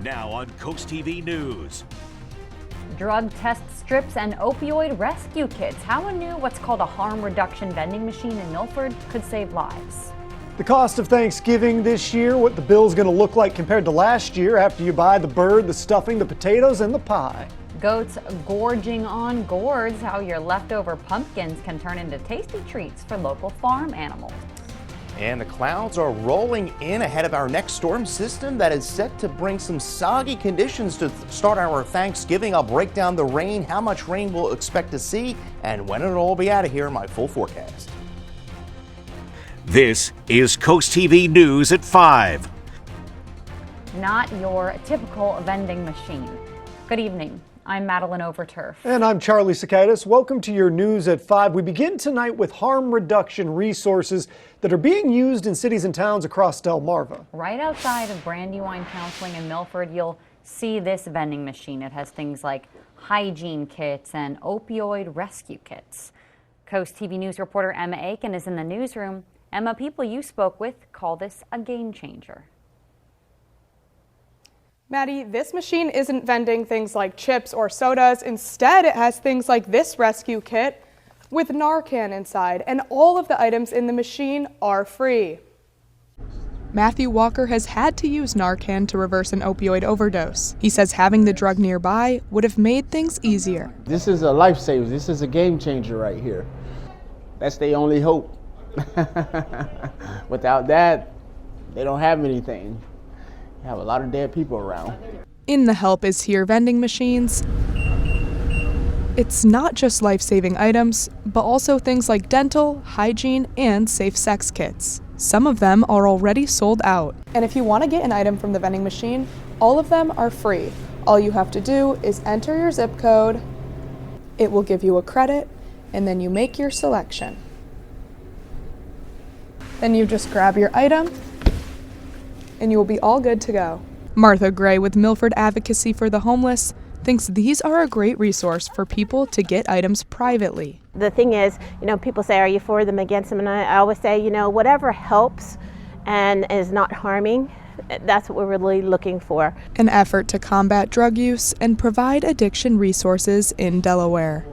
Now on CoastTV News. Drug test strips and opioid rescue kits. How a new what's called a harm reduction vending machine in Milford could save lives. The cost of Thanksgiving this year, what the bill's going to look like compared to last year after you buy the bird, the stuffing, the potatoes, and the pie. Goats gorging on gourds. How your leftover pumpkins can turn into tasty treats for local farm animals. And the clouds are rolling in ahead of our next storm system that is set to bring some soggy conditions to start our Thanksgiving. I'll break down the rain, how much rain we'll expect to see, and when it'll all be out of here in my full forecast. This is CoastTV News at 5. Not your typical vending machine. Good evening. I'm Madeline Overturf. And I'm Charlie Sakaitis. Welcome to your News at 5. We begin tonight with harm reduction resources that are being used in cities and towns across Delmarva. Right outside of Brandywine Counseling in Milford, you'll see this vending machine. It has things like hygiene kits and opioid rescue kits. Coast TV News reporter Emma Aiken is in the newsroom. Emma, people you spoke with call this a game changer. Maddie, this machine isn't vending things like chips or sodas. Instead, it has things like this rescue kit with Narcan inside, and all of the items in the machine are free. Matthew Walker has had to use Narcan to reverse an opioid overdose. He says having the drug nearby would have made things easier. This is a lifesaver. This is a game changer right here. That's their only hope. Without that, they don't have anything. They have a lot of dead people around. In the Help Is Here vending machines, it's not just life-saving items, but also things like dental, hygiene, and safe sex kits. Some of them are already sold out. And if you want to get an item from the vending machine, all of them are free. All you have to do is enter your zip code, it will give you a credit, and then you make your selection. Then you just grab your item, and you will be all good to go. Martha Gray with Milford Advocacy for the Homeless thinks these are a great resource for people to get items privately. The thing is, people say, are you for them, against them? And I always say, whatever helps and is not harming, that's what we're really looking for. An effort to combat drug use and provide addiction resources in Delaware.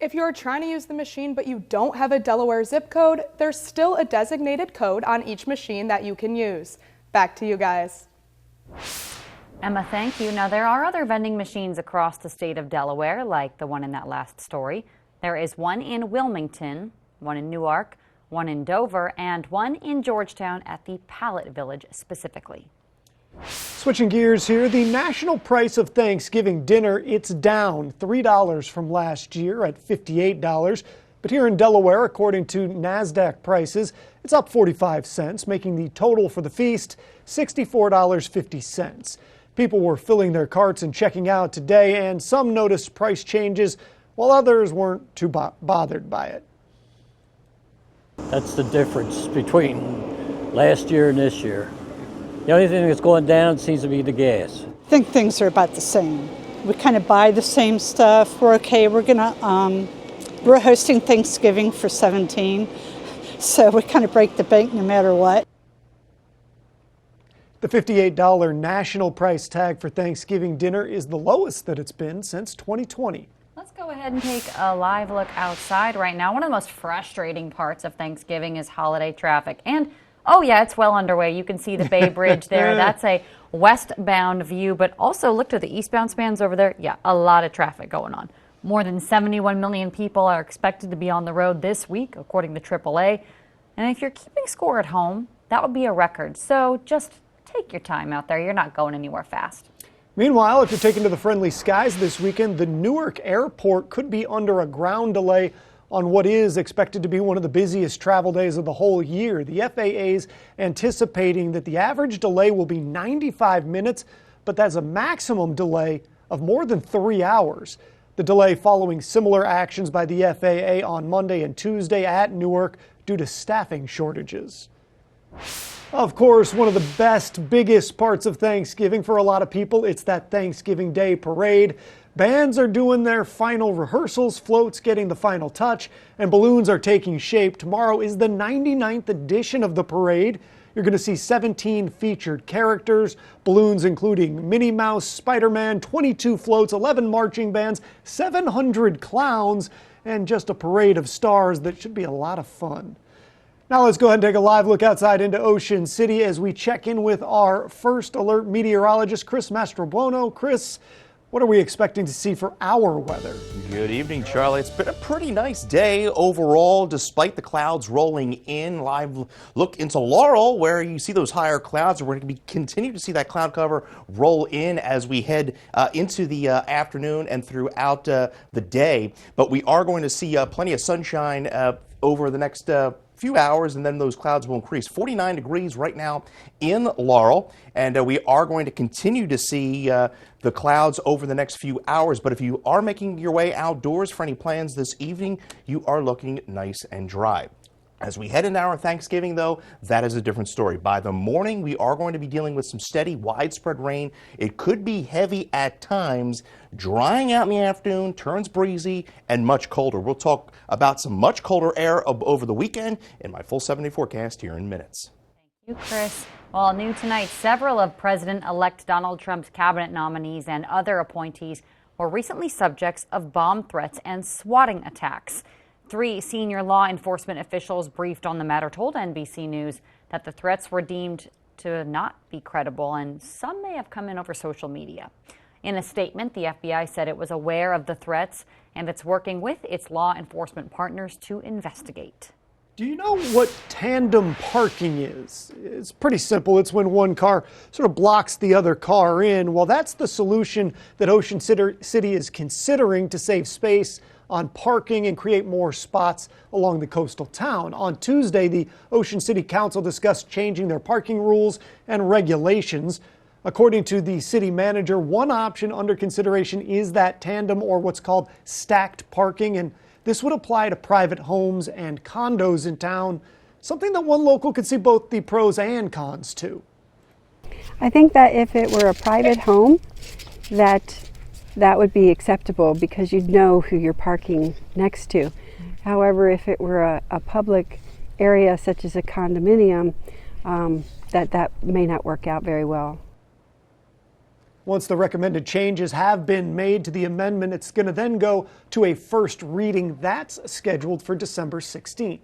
If you're trying to use the machine but you don't have a Delaware zip code, there's still a designated code on each machine that you can use. Back to you guys. Emma, thank you. Now, there are other vending machines across the state of Delaware, like the one in that last story. There is one in Wilmington, one in Newark, one in Dover, and one in Georgetown at the Pallet Village specifically. Switching gears here, the national price of Thanksgiving dinner, it's down $3 from last year at $58. But here in Delaware, according to NASDAQ prices, it's up 45 cents, making the total for the feast $64.50. People were filling their carts and checking out today, and some noticed price changes, while others weren't too bothered by it. That's the difference between last year and this year. The only thing that's going down seems to be the gas. I think things are about the same. We kind of buy the same stuff. We're okay. We're hosting Thanksgiving for 17, so we kind of break the bank no matter what. The $58 national price tag for Thanksgiving dinner is the lowest that it's been since 2020. Let's go ahead and take a live look outside right now. One of the most frustrating parts of Thanksgiving is holiday traffic. And oh yeah, it's well underway. You can see the Bay Bridge there. That's a westbound view, but also look to the eastbound spans over there. Yeah, a lot of traffic going on. More than 71 million people are expected to be on the road this week, according to AAA. And if you're keeping score at home, that would be a record. So just take your time out there. You're not going anywhere fast. Meanwhile, if you're taking to the friendly skies this weekend, the Newark airport could be under a ground delay on what is expected to be one of the busiest travel days of the whole year. The FAA's anticipating that the average delay will be 95 minutes, but that's a maximum delay of more than 3 hours. The delay following similar actions by the FAA on Monday and Tuesday at Newark due to staffing shortages. Of course, one of the best, biggest parts of Thanksgiving for a lot of people, it's that Thanksgiving Day parade. Bands are doing their final rehearsals, floats getting the final touch, and balloons are taking shape. Tomorrow is the 99th edition of the parade. You're going to see 17 featured characters, balloons including Minnie Mouse, Spider-Man, 22 floats, 11 marching bands, 700 clowns, and just a parade of stars that should be a lot of fun. Now let's go ahead and take a live look outside into Ocean City as we check in with our first alert meteorologist, Chris Mastrobuono. Chris, what are we expecting to see for our weather? Good evening, Charlie. It's been a pretty nice day overall, despite the clouds rolling in. Live look into Laurel, where you see those higher clouds. We're going to continue to see that cloud cover roll in as we head into the afternoon and throughout the day. But we are going to see plenty of sunshine over the next few hours, and then those clouds will increase. 49 degrees right now in Laurel, and we are going to continue to see the clouds over the next few hours. But if you are making your way outdoors for any plans this evening, you are looking nice and dry. As we head into our Thanksgiving, though, that is a different story. By the morning, we are going to be dealing with some steady, widespread rain. It could be heavy at times, drying out in the afternoon, turns breezy, and much colder. We'll talk about some much colder air over the weekend in my full 7-day forecast here in minutes. Thank you, Chris. Well, new tonight, several of President-elect Donald Trump's cabinet nominees and other appointees were recently subjects of bomb threats and swatting attacks. 3 senior law enforcement officials briefed on the matter told NBC News that the threats were deemed to not be credible, and some may have come in over social media. In a statement, the FBI said it was aware of the threats and it's working with its law enforcement partners to investigate. Do you know what tandem parking is? It's pretty simple. It's when one car sort of blocks the other car in. Well, that's the solution that Ocean City is considering to save space on parking and create more spots along the coastal town. On Tuesday, the Ocean City Council discussed changing their parking rules and regulations. According to the city manager, one option under consideration is that tandem, or what's called stacked parking, and this would apply to private homes and condos in town, something that one local could see both the pros and cons to. I think that if it were a private home, that would be acceptable because you'd know who you're parking next to. However, if it were a public area such as a condominium, that may not work out very well. Once the recommended changes have been made to the amendment, it's going to then go to a first reading. That's scheduled for December 16th.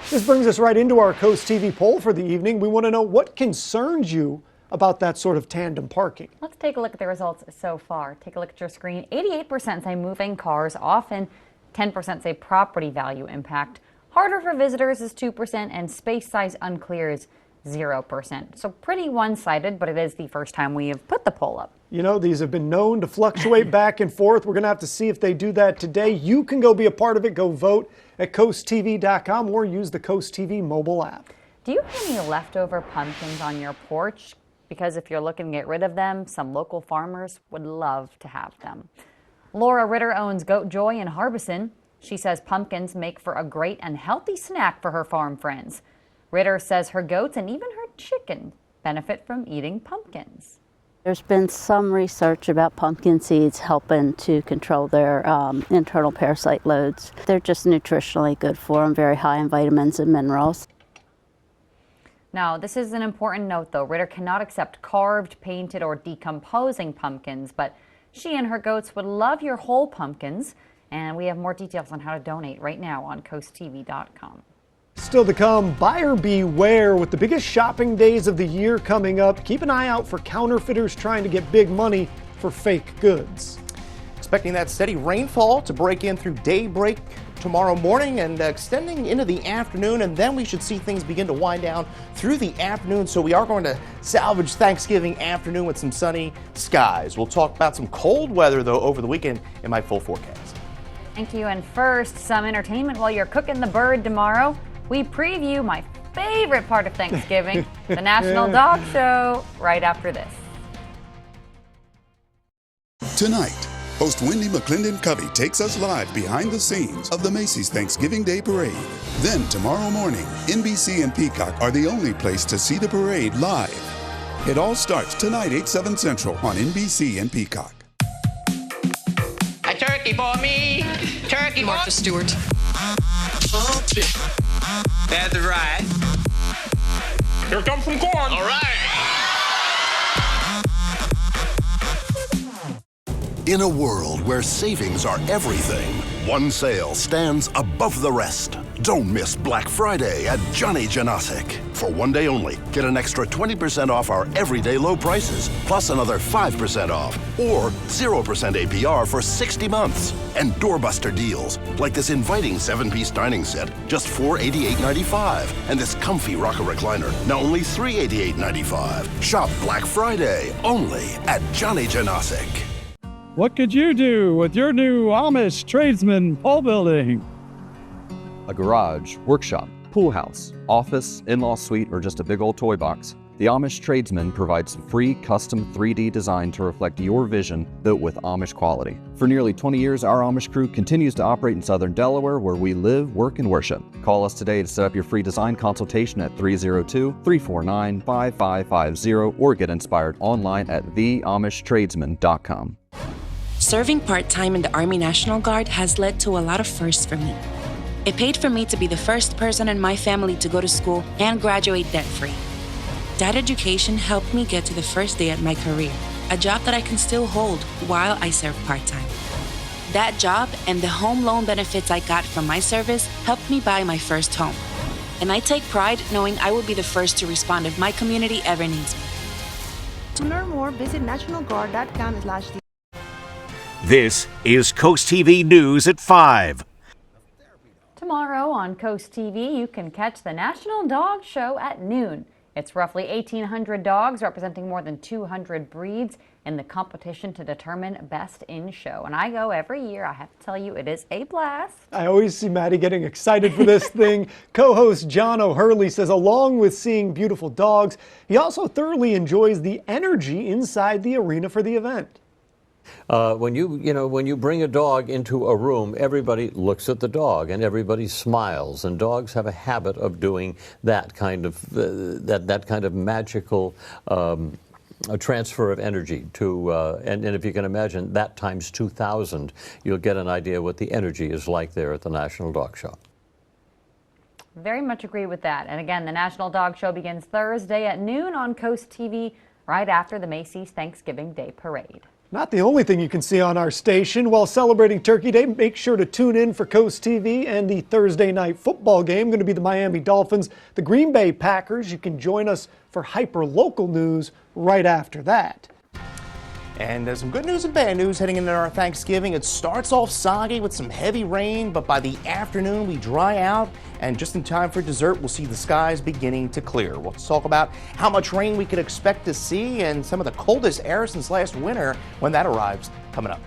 This brings us right into our CoastTV poll for the evening. We want to know what concerns you about that sort of tandem parking. Let's take a look at the results so far. Take a look at your screen. 88% say moving cars often, 10% say property value impact. Harder for visitors is 2%, and space size unclear is 0%. So pretty one-sided, but it is the first time we have put the poll up. You know, these have been known to fluctuate back and forth. We're going to have to see if they do that today. You can go be a part of it. Go vote at CoastTV.com or use the CoastTV mobile app. Do you have any leftover pumpkins on your porch? Because if you're looking to get rid of them, some local farmers would love to have them. Laura Ritter owns Goat Joy in Harbison. She says pumpkins make for a great and healthy snack for her farm friends. Ritter says her goats and even her chicken benefit from eating pumpkins. There's been some research about pumpkin seeds helping to control their internal parasite loads. They're just nutritionally good for them, very high in vitamins and minerals. Now, this is an important note, though. Ritter cannot accept carved, painted, or decomposing pumpkins, but she and her goats would love your whole pumpkins, and we have more details on how to donate right now on CoastTV.com. Still to come, buyer beware with the biggest shopping days of the year coming up. Keep an eye out for counterfeiters trying to get big money for fake goods. Expecting that steady rainfall to break in through daybreak tomorrow morning and extending into the afternoon, and then we should see things begin to wind down through the afternoon. So we are going to salvage Thanksgiving afternoon with some sunny skies. We'll talk about some cold weather, though, over the weekend in my full forecast. Thank you. And first, some entertainment while you're cooking the bird tomorrow. We preview my favorite part of Thanksgiving, the National Dog Show, right after this. Tonight, host Wendy McClendon-Covey takes us live behind the scenes of the Macy's Thanksgiving Day Parade. Then tomorrow morning, NBC and Peacock are the only place to see the parade live. It all starts tonight, 8/7 Central on NBC and Peacock. A turkey for me, turkey Martha Stewart. That's right. Here comes some corn. All right. In a world where savings are everything, one sale stands above the rest. Don't miss Black Friday at Johnny Janasic. For one day only, get an extra 20% off our everyday low prices, plus another 5% off, or 0% APR for 60 months. And doorbuster deals, like this inviting 7-piece dining set, just $488.95. And this comfy rocker recliner, now only $388.95. Shop Black Friday, only at Johnny Janasic. What could you do with your new Amish tradesman pole building? A garage, workshop, pool house, office, in-law suite, or just a big old toy box. The Amish tradesman provides free custom 3D design to reflect your vision, built with Amish quality. For nearly 20 years, our Amish crew continues to operate in Southern Delaware, where we live, work, and worship. Call us today to set up your free design consultation at 302-349-5550 or get inspired online at theamishtradesman.com. Serving part-time in the Army National Guard has led to a lot of firsts for me. It paid for me to be the first person in my family to go to school and graduate debt-free. That education helped me get to the first day at my career, a job that I can still hold while I serve part-time. That job and the home loan benefits I got from my service helped me buy my first home. And I take pride knowing I will be the first to respond if my community ever needs me. To learn more, visit nationalguard.com/. This is Coast TV News at 5. Tomorrow on Coast TV, you can catch the National Dog Show at noon. It's roughly 1,800 dogs representing more than 200 breeds in the competition to determine best in show. And I go every year. I have to tell you, it is a blast. I always see Maddie getting excited for this thing. Co-host John O'Hurley says along with seeing beautiful dogs, he also thoroughly enjoys the energy inside the arena for the event. When you bring a dog into a room, everybody looks at the dog and everybody smiles, and dogs have a habit of doing that kind of that kind of magical transfer of energy to and if you can imagine that times 2,000, you'll get an idea what the energy is like there at the National Dog Show. Very much agree with that. And again, the National Dog Show begins Thursday at noon on Coast TV, right after the Macy's Thanksgiving Day Parade. Not the only thing you can see on our station. While celebrating Turkey Day, make sure to tune in for Coast TV and the Thursday night football game. Going to be the Miami Dolphins, the Green Bay Packers. You can join us for hyper-local news right after that. And there's some good news and bad news heading into our Thanksgiving. It starts off soggy with some heavy rain, but by the afternoon we dry out, and just in time for dessert we'll see the skies beginning to clear. We'll talk about how much rain we could expect to see and some of the coldest air since last winter when that arrives coming up.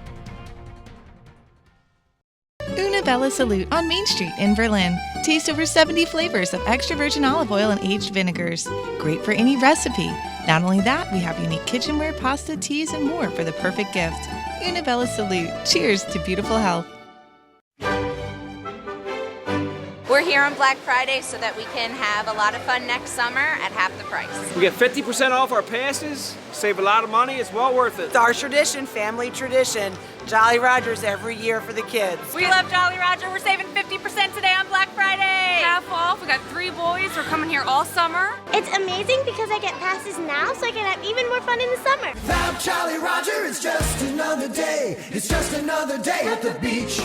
Una Bella Salute on Main Street in Berlin. Taste over 70 flavors of extra virgin olive oil and aged vinegars. Great for any recipe. Not only that, we have unique kitchenware, pasta, teas, and more for the perfect gift. Una Bella Salute. Cheers to beautiful health. We're here on Black Friday so that we can have a lot of fun next summer at half the price. We get 50% off our passes, save a lot of money, it's well worth it. It's our tradition, family tradition. Jolly Rogers every year for the kids. We love Jolly Roger. We're saving 50% today on Black Friday. Half off. We got 3 boys. We're coming here all summer. It's amazing because I get passes now so I can have even more fun in the summer. Without Jolly Roger, it's just another day. It's just another day at the beach.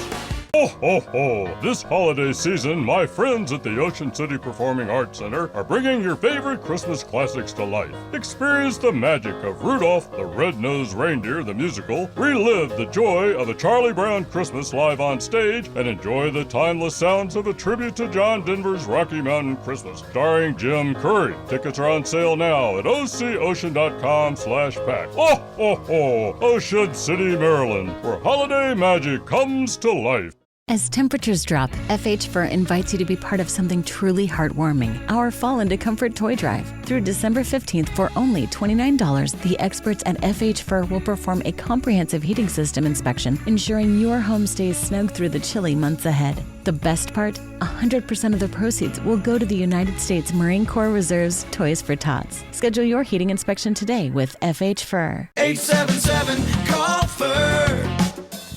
Ho, ho, ho! This holiday season, my friends at the Ocean City Performing Arts Center are bringing your favorite Christmas classics to life. Experience the magic of Rudolph the Red-Nosed Reindeer, the musical, relive the joy of a Charlie Brown Christmas live on stage, and enjoy the timeless sounds of a tribute to John Denver's Rocky Mountain Christmas, starring Jim Curry. Tickets are on sale now at ococean.com/pack. Ho, ho, ho! Ocean City, Maryland, where holiday magic comes to life. As temperatures drop, FH Fur invites you to be part of something truly heartwarming, our Fall into Comfort Toy Drive. Through December 15th, for only $29, the experts at FH Fur will perform a comprehensive heating system inspection, ensuring your home stays snug through the chilly months ahead. The best part? 100% of the proceeds will go to the United States Marine Corps Reserve's Toys for Tots. Schedule your heating inspection today with FH Fur. 877-CALL-FUR.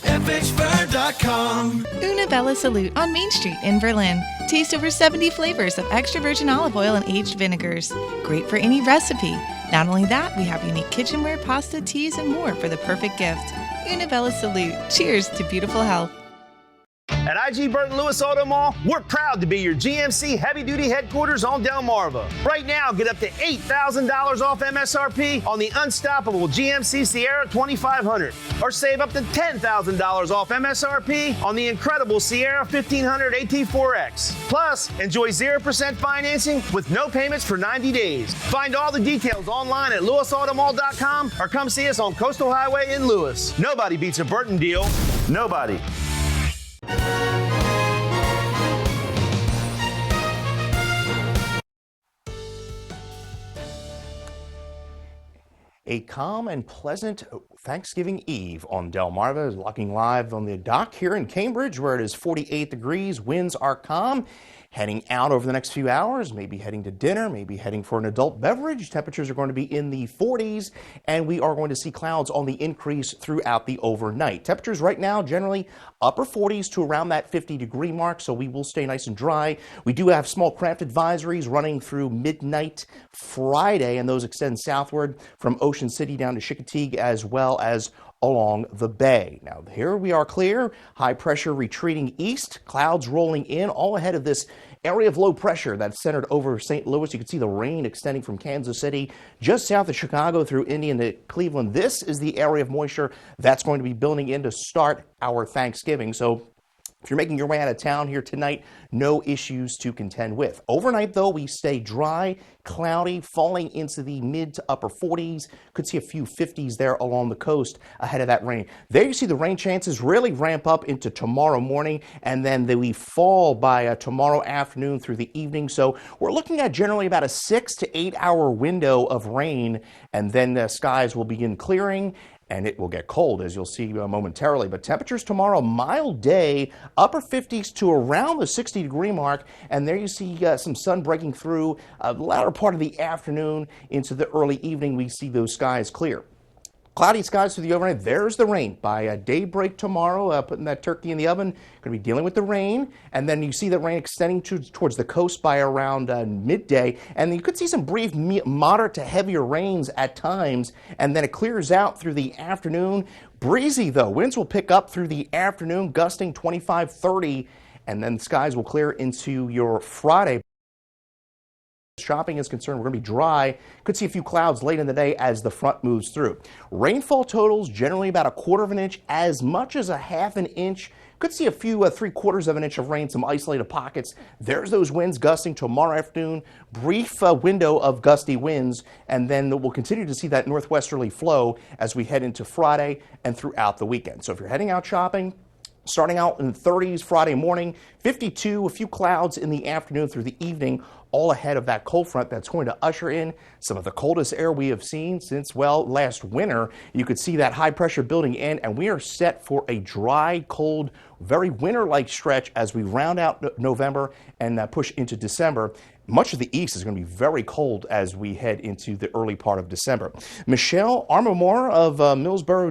FHFur.com. Una Bella Salute on Main Street in Berlin. Taste over 70 flavors of extra virgin olive oil and aged vinegars. Great for any recipe. Not only that, we have unique kitchenware, pasta, teas, and more for the perfect gift. Una Bella Salute. Cheers to beautiful health. At IG Burton Lewis Auto Mall, we're proud to be your GMC heavy-duty headquarters on Delmarva. Right now, get up to $8,000 off MSRP on the unstoppable GMC Sierra 2500, or save up to $10,000 off MSRP on the incredible Sierra 1500 AT4X. Plus, enjoy 0% financing with no payments for 90 days. Find all the details online at lewisautomall.com or come see us on Coastal Highway in Lewis. Nobody beats a Burton deal. Nobody. A calm and pleasant Thanksgiving Eve on Delmarva. Looking live on the dock here in Cambridge, where it is 48 degrees. Winds are calm. Heading out over the next few hours, maybe heading to dinner, maybe heading for an adult beverage. Temperatures are going to be in the 40s, and we are going to see clouds on the increase throughout the overnight. Temperatures right now generally upper 40s to around that 50-degree mark, so we will stay nice and dry. We do have small craft advisories running through midnight Friday, and those extend southward from Ocean City down to Chickatee, as well as along the bay. Now here we are clear, high pressure retreating east, clouds rolling in all ahead of this area of low pressure that's centered over St. Louis. You can see the rain extending from Kansas City just south of Chicago through Indy to Cleveland. This is the area of moisture that's going to be building in to start our Thanksgiving. So if you're making your way out of town here tonight, no issues to contend with. Overnight, though, we stay dry, cloudy, falling into the mid to upper 40s. Could see a few 50s there along the coast ahead of that rain. There you see the rain chances really ramp up into tomorrow morning, and then we fall by tomorrow afternoon through the evening. So we're looking at generally about a 6 to 8 hour window of rain, and then the skies will begin clearing. And it will get cold, as you'll see momentarily. But temperatures tomorrow, mild day, upper 50s to around the 60-degree mark. And there you see some sun breaking through the latter part of the afternoon into the early evening. We see those skies clear. Cloudy skies through the overnight. There's the rain. By daybreak tomorrow, putting that turkey in the oven, going to be dealing with the rain. And then you see the rain extending towards the coast by around midday. And you could see some brief moderate to heavier rains at times. And then it clears out through the afternoon. Breezy, though. Winds will pick up through the afternoon, gusting 25, 30. And then skies will clear into your Friday. Shopping is concerned, we're going to be dry. Could see a few clouds late in the day as the front moves through. Rainfall totals generally about a 1/4 inch, as much as a 1/2 inch. Could see a few 3/4 inch of rain, some isolated pockets. There's those winds gusting tomorrow afternoon. Brief window of gusty winds, and then we'll continue to see that northwesterly flow as we head into Friday and throughout the weekend. So if you're heading out shopping, starting out in the 30s Friday morning, 52, a few clouds in the afternoon through the evening, all ahead of that cold front that's going to usher in some of the coldest air we have seen since, well, last winter. You could see that high pressure building in, and we are set for a dry, cold, very winter-like stretch as we round out November and push into December. Much of the east is going to be very cold as we head into the early part of December. Michelle Armamore of Millsboro,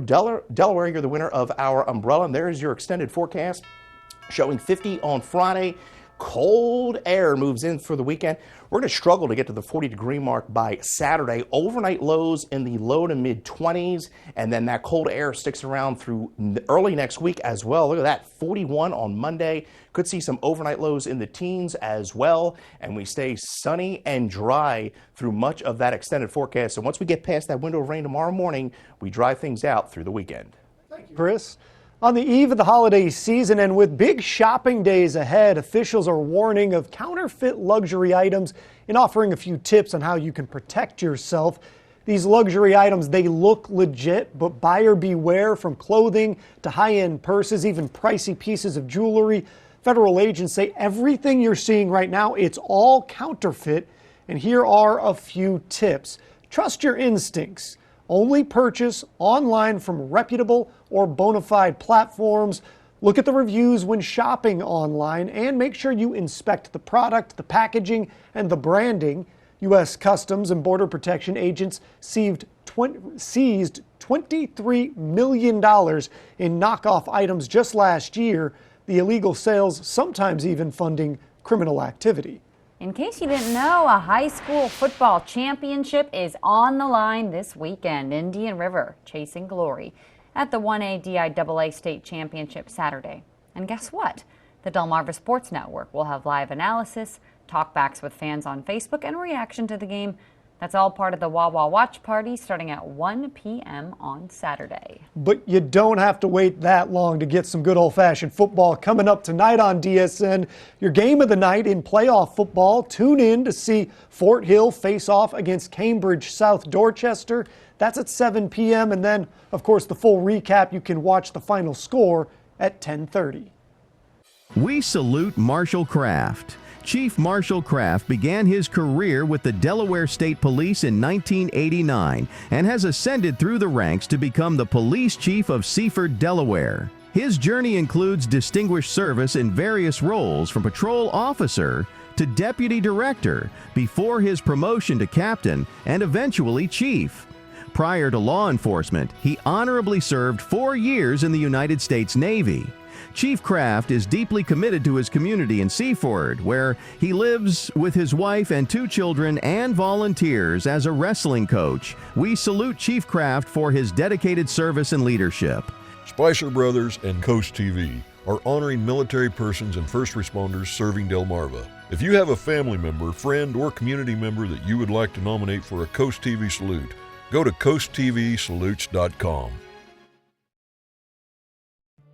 Delaware, you're the winner of our umbrella. And there's your extended forecast showing 50 on Friday. Cold air moves in for the weekend. We're going to struggle to get to the 40-degree mark by Saturday. Overnight lows in the low to mid 20s, and then that cold air sticks around through early next week as well. Look at that, 41 on Monday. Could see some overnight lows in the teens as well, and we stay sunny and dry through much of that extended forecast. So once we get past that window of rain tomorrow morning, we dry things out through the weekend. Thank you, Chris. On the eve of the holiday season and with big shopping days ahead, officials are warning of counterfeit luxury items and offering a few tips on how you can protect yourself. These luxury items, they look legit, but buyer beware, from clothing to high-end purses, even pricey pieces of jewelry. Federal agents say everything you're seeing right now, it's all counterfeit. And here are a few tips. Trust your instincts. Only purchase online from reputable or bona fide platforms. Look at the reviews when shopping online and make sure you inspect the product, the packaging, and the branding. U.S. Customs and Border Protection agents seized $23 million in knockoff items just last year. The illegal sales sometimes even funding criminal activity. In case you didn't know, a high school football championship is on the line this weekend. Indian River chasing glory at the 1A DIAA State Championship Saturday. And guess what? The Delmarva Sports Network will have live analysis, talkbacks with fans on Facebook, and reaction to the game. That's all part of the Wawa Watch Party starting at 1 p.m. on Saturday. But you don't have to wait that long to get some good old-fashioned football coming up tonight on DSN. Your game of the night in playoff football. Tune in to see Fort Hill face off against Cambridge South Dorchester. That's at 7 p.m. And then, of course, the full recap. You can watch the final score at 10:30. We salute Marshall Kraft. Chief Marshall Kraft began his career with the Delaware State Police in 1989 and has ascended through the ranks to become the police chief of Seaford, Delaware. His journey includes distinguished service in various roles from patrol officer to deputy director before his promotion to captain and eventually chief. Prior to law enforcement, he honorably served 4 years in the United States Navy. Chief Kraft is deeply committed to his community in Seaford, where he lives with his wife and 2 children and volunteers as a wrestling coach. We salute Chief Kraft for his dedicated service and leadership. Spicer Brothers and Coast TV are honoring military persons and first responders serving Delmarva. If you have a family member, friend, or community member that you would like to nominate for a Coast TV salute, go to coasttvsalutes.com.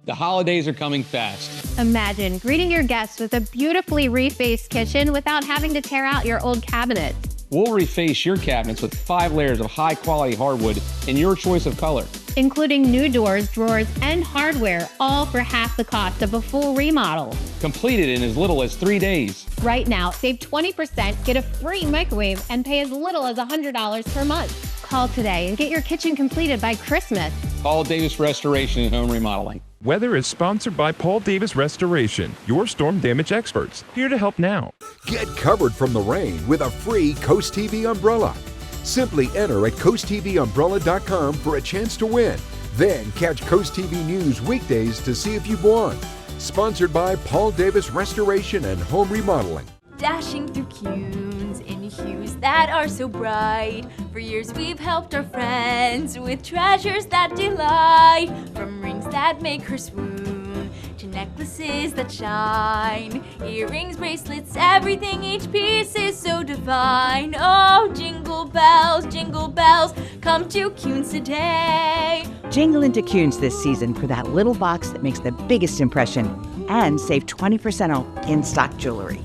The holidays are coming fast. Imagine greeting your guests with a beautifully refaced kitchen without having to tear out your old cabinets. We'll reface your cabinets with 5 layers of high-quality hardwood in your choice of color, including new doors, drawers, and hardware, all for half the cost of a full remodel. completed in as little as 3 days. Right now, save 20%, get a free microwave, and pay as little as $100 per month. Call today and get your kitchen completed by Christmas. Paul Davis Restoration and Home Remodeling. Weather is sponsored by Paul Davis Restoration, your storm damage experts, here to help now. Get covered from the rain with a free CoastTV umbrella. Simply enter at coasttvumbrella.com for a chance to win. Then catch CoastTV News weekdays to see if you've won. Sponsored by Paul Davis Restoration and Home Remodeling. Dashing through cues in hues that are so bright. For years we've helped our friends with treasures that delight. From rings that make her swoon to necklaces that shine. Earrings, bracelets, everything, each piece is so divine. Oh, jingle bells, come to Kuhn's today. Jingle into Kuhn's this season for that little box that makes the biggest impression and save 20% on in-stock jewelry.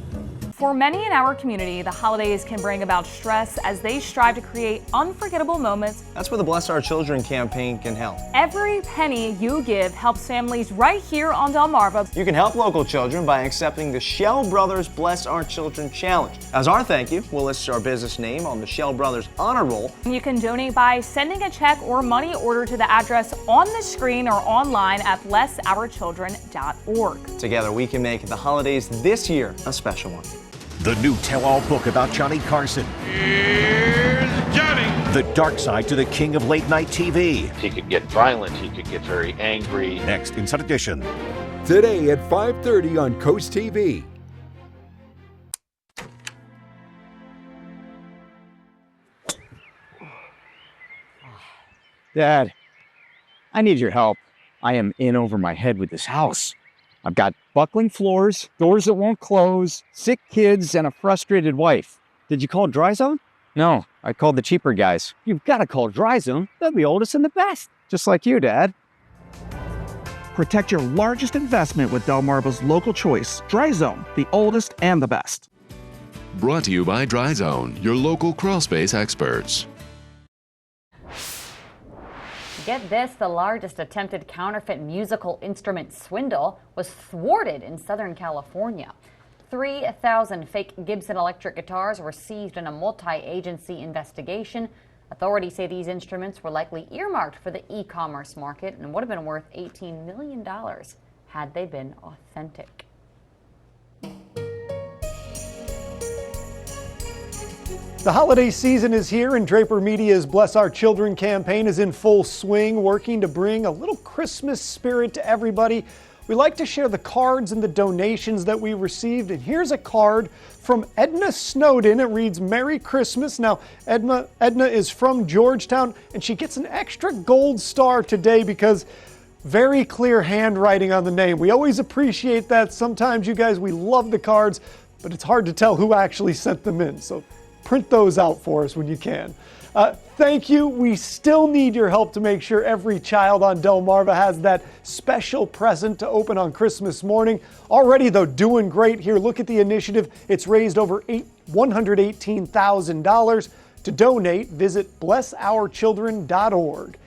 For many in our community, the holidays can bring about stress as they strive to create unforgettable moments. That's where the Bless Our Children campaign can help. Every penny you give helps families right here on Delmarva. You can help local children by accepting the Shell Brothers Bless Our Children Challenge. As our thank you, we'll list our business name on the Shell Brothers Honor Roll. You can donate by sending a check or money order to the address on the screen or online at blessourchildren.org. Together we can make the holidays this year a special one. The new tell-all book about Johnny Carson. Here's Johnny. The dark side to the king of late-night TV. He could get violent. He could get very angry. Next, Inside Edition. Today at 5:30 on Coast TV. Dad, I need your help. I am in over my head with this house. I've got buckling floors, doors that won't close, sick kids, and a frustrated wife. Did you call Dry Zone? No, I called the cheaper guys. You've got to call Dry Zone. They're the oldest and the best. Just like you, Dad. Protect your largest investment with Delmarva's local choice, Dry Zone, the oldest and the best. Brought to you by Dry Zone, your local crawl space experts. Get this, the largest attempted counterfeit musical instrument swindle was thwarted in Southern California. 3,000 fake Gibson electric guitars were seized in a multi-agency investigation. Authorities say these instruments were likely earmarked for the e-commerce market and would have been worth $18 million had they been authentic. The holiday season is here, and Draper Media's Bless Our Children campaign is in full swing, working to bring a little Christmas spirit to everybody. We like to share the cards and the donations that we received, and here's a card from Edna Snowden. It reads, "Merry Christmas." Now, Edna is from Georgetown, and she gets an extra gold star today because very clear handwriting on the name. We always appreciate that. Sometimes, you guys, we love the cards, but it's hard to tell who actually sent them in. So print those out for us when you can. Thank you. We still need your help to make sure every child on Delmarva has that special present to open on Christmas morning. Already, though, doing great here. Look at the initiative. It's raised over $118,000. To donate, visit blessourchildren.org.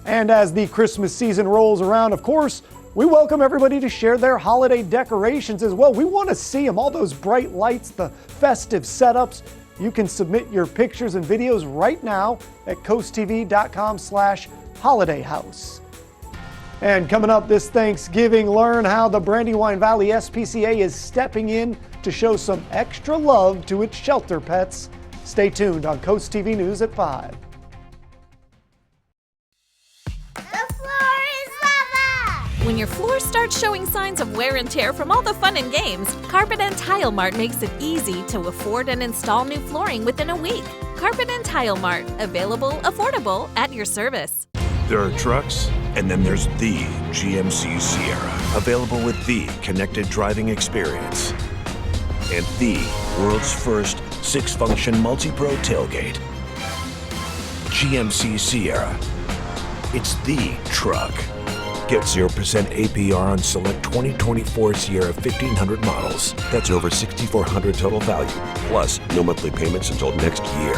And as the Christmas season rolls around, of course, we welcome everybody to share their holiday decorations as well. We want to see them, all those bright lights, the festive setups. You can submit your pictures and videos right now at coasttv.com/holidayhouse. And coming up this Thanksgiving, learn how the Brandywine Valley SPCA is stepping in to show some extra love to its shelter pets. Stay tuned on Coast TV News at 5. When your floor starts showing signs of wear and tear from all the fun and games, Carpet and Tile Mart makes it easy to afford and install new flooring within a week. Carpet and Tile Mart, available, affordable, at your service. There are trucks, and then there's the GMC Sierra, available with the connected driving experience and the world's first 6-function multi-pro tailgate. GMC Sierra. It's the truck. Get 0% APR on select 2024 Sierra 1500 models. That's over $6,400 total value, plus no monthly payments until next year.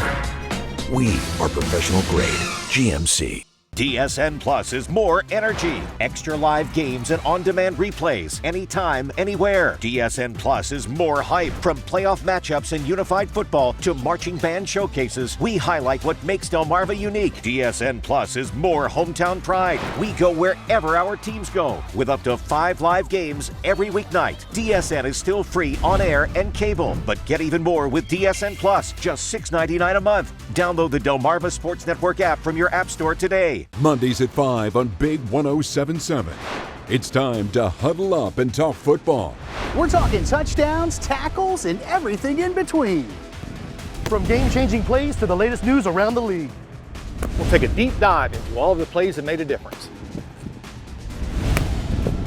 We are professional grade GMC. DSN Plus is more energy, extra live games and on-demand replays, anytime, anywhere. DSN Plus is more hype. From playoff matchups in unified football to marching band showcases, we highlight what makes Delmarva unique. DSN Plus is more hometown pride. We go wherever our teams go, with up to 5 live games every weeknight. DSN is still free on air and cable, but get even more with DSN Plus, just $6.99 a month. Download the Delmarva Sports Network app from your app store today. Mondays at 5 on Big 107.7. It's time to huddle up and talk football. We're talking touchdowns, tackles, and everything in between. From game-changing plays to the latest news around the league. We'll take a deep dive into all of the plays that made a difference.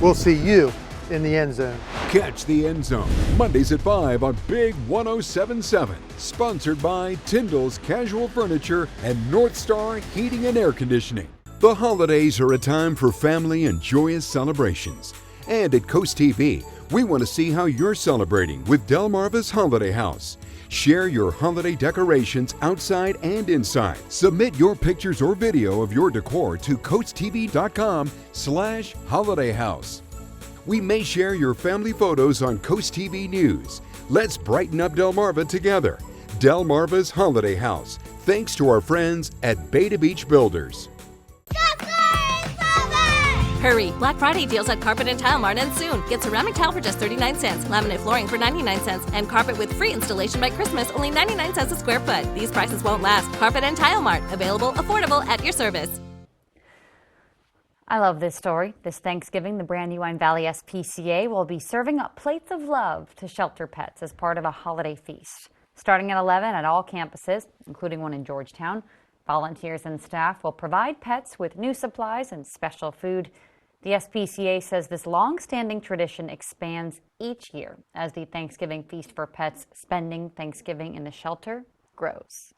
We'll see you in the end zone. Catch the End Zone, Mondays at 5 on Big 107.7. Sponsored by Tyndall's Casual Furniture and North Star Heating and Air Conditioning. The holidays are a time for family and joyous celebrations. And at Coast TV, we want to see how you're celebrating with Delmarva's Holiday House. Share your holiday decorations outside and inside. Submit your pictures or video of your decor to coasttv.com/holidayhouse. We may share your family photos on Coast TV News. Let's brighten up Delmarva together. Delmarva's Holiday House, thanks to our friends at Beta Beach Builders. Hurry! Black Friday deals at Carpet and Tile Mart end soon. Get ceramic tile for just 39 cents, laminate flooring for 99 cents, and carpet with free installation by Christmas, only 99 cents a square foot. These prices won't last. Carpet and Tile Mart, available, affordable, at your service. I love this story. This Thanksgiving, the Brandywine Valley SPCA will be serving up plates of love to shelter pets as part of a holiday feast. Starting at 11 at all campuses, including one in Georgetown, volunteers and staff will provide pets with new supplies and special food. The SPCA says this long-standing tradition expands each year as the Thanksgiving Feast for Pets spending Thanksgiving in the shelter grows.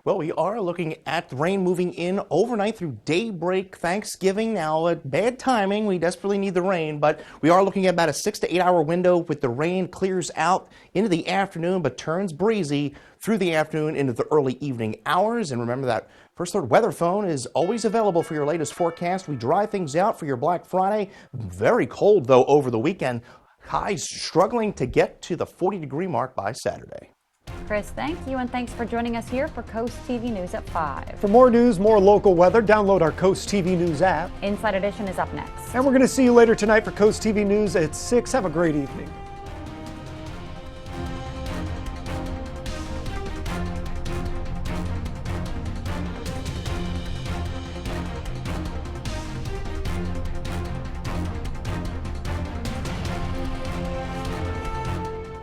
Well, we are looking at the rain moving in overnight through daybreak Thanksgiving. Now, bad timing. We desperately need the rain, but we are looking at about a 6 to 8 hour window with the rain clears out into the afternoon, but turns breezy through the afternoon into the early evening hours. And remember that First Alert weather phone is always available for your latest forecast. We dry things out for your Black Friday. Very cold, though, over the weekend. Highs struggling to get to the 40-degree mark by Saturday. Chris, thank you, and thanks for joining us here for Coast TV News at 5. For more news, more local weather, download our Coast TV News app. Inside Edition is up next. And we're going to see you later tonight for Coast TV News at 6. Have a great evening.